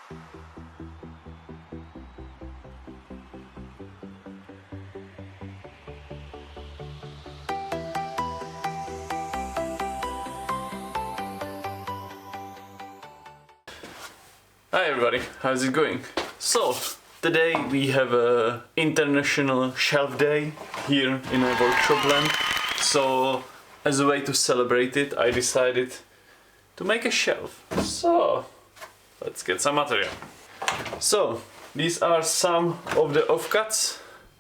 Hi everybody, how's it going? So, today we have a international shelf day here in a workshop land. So, as a way to celebrate it, I decided to make a shelf. So, let's get some material. So, these are some of the offcuts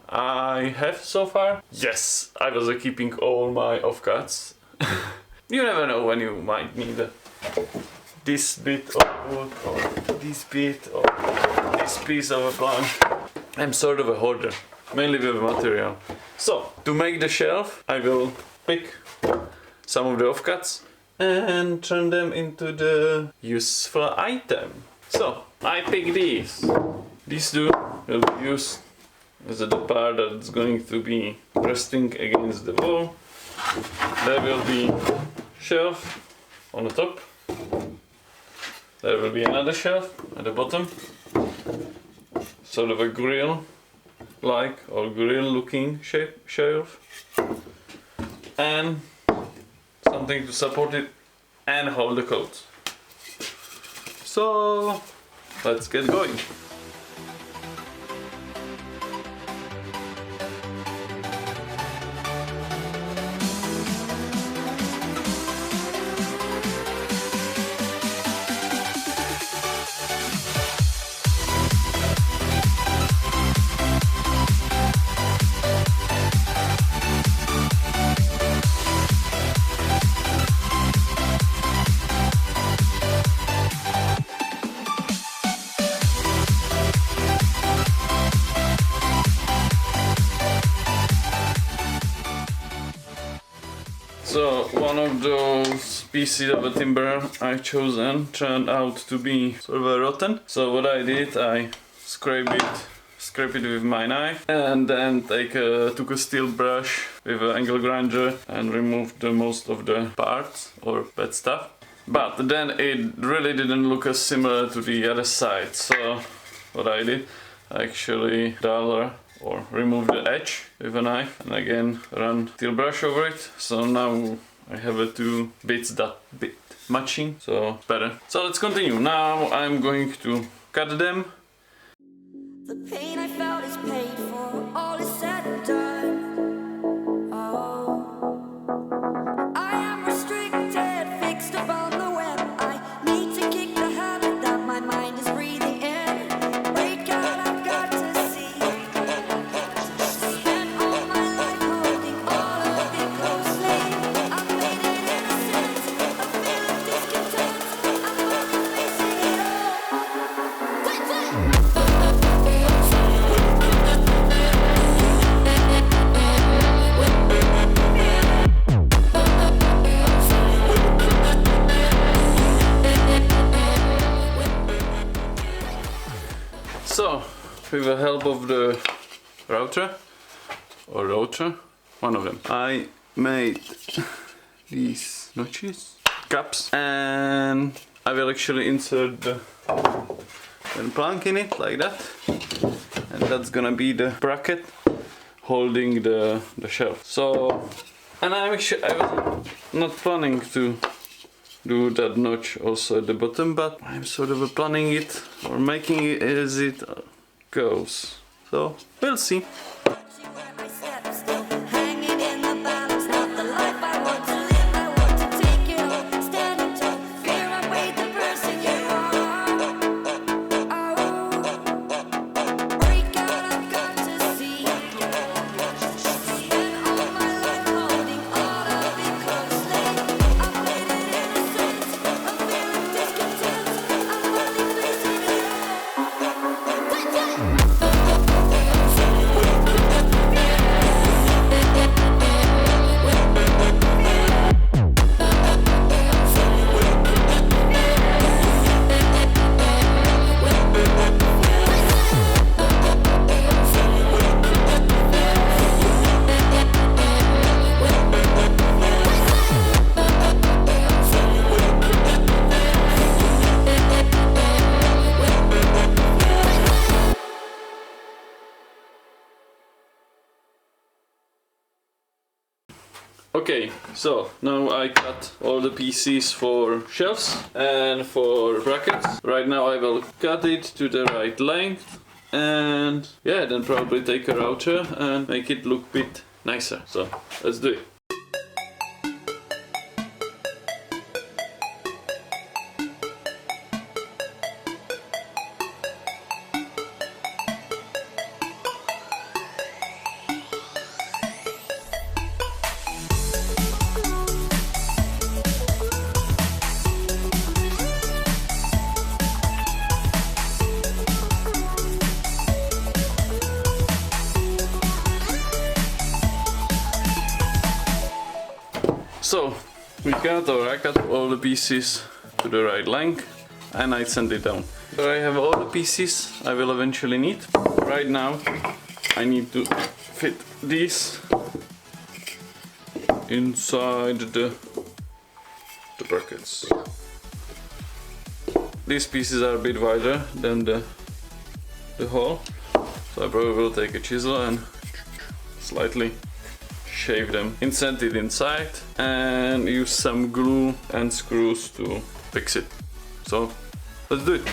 I have so far. Yes, I was keeping all my offcuts. You never know when you might need this bit of wood or this bit or this piece of a plank. I'm sort of a hoarder, mainly with material. So, to make the shelf, I will pick some of the offcuts and turn them into the useful item. So, I pick these. These two will be used as the part that's going to be resting against the wall. There will be shelf on the top. There will be another shelf at the bottom, sort of a grill-like or grill-looking shelf, and something to support it and hold the coat. So, let's get going. So one of those pieces of a timber I chosen turned out to be sort of a rotten. So what I did, I scrape it with my knife, and then took a steel brush with an angle grinder and removed most of the parts or bad stuff. But then it really didn't look as similar to the other side. So what I did, I actually remove the edge with a knife and again run steel brush over it. So now I have two bits that bit matching, so better. So let's continue. Now I'm going to cut them. The pain I felt is paid for, all is said and done. Oh, I am restricted, fixed upon the web. I need to kick the habit that my mind is breathing in. Break out, I've got to see. Spent all my life holding all of it closely. I've made it innocent, a feeling discontent. I'm only facing it all. So, with the help of the router, one of them, I made these notches, caps, and I will actually insert the plank in it like that, and that's gonna be the bracket holding the shelf. So, and I was not planning to do that notch also at the bottom, but I'm sort of planning it or making it as it goes. So we'll see. Woo! Okay, so now I cut all the pieces for shelves and for brackets. Right now I will cut it to the right length and yeah, then probably take a router and make it look a bit nicer. So let's do it. So we cut, or I cut all the pieces to the right length and I sand it down. So I have all the pieces I will eventually need. Right now I need to fit these inside the brackets. These pieces are a bit wider than the hole, so I probably will take a chisel and slightly shave them, insert it inside and use some glue and screws to fix it. So let's do it.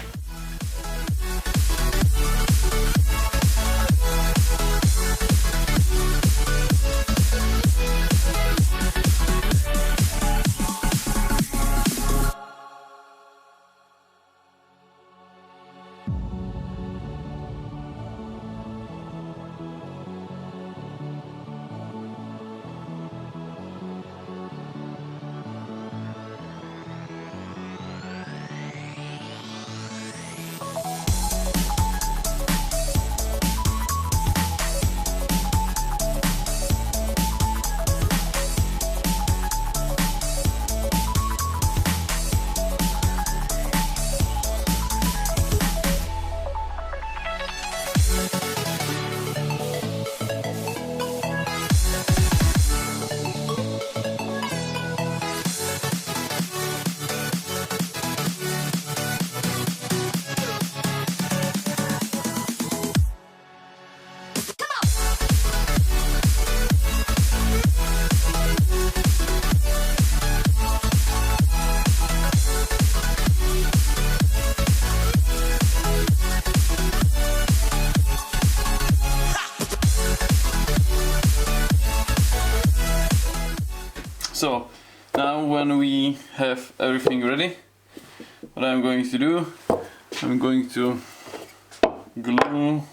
So now when we have everything ready, what I'm going to do, I'm going to glue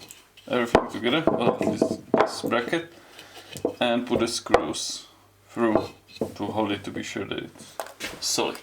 everything together, well, this bracket, and put the screws through to hold it, to be sure that it's solid.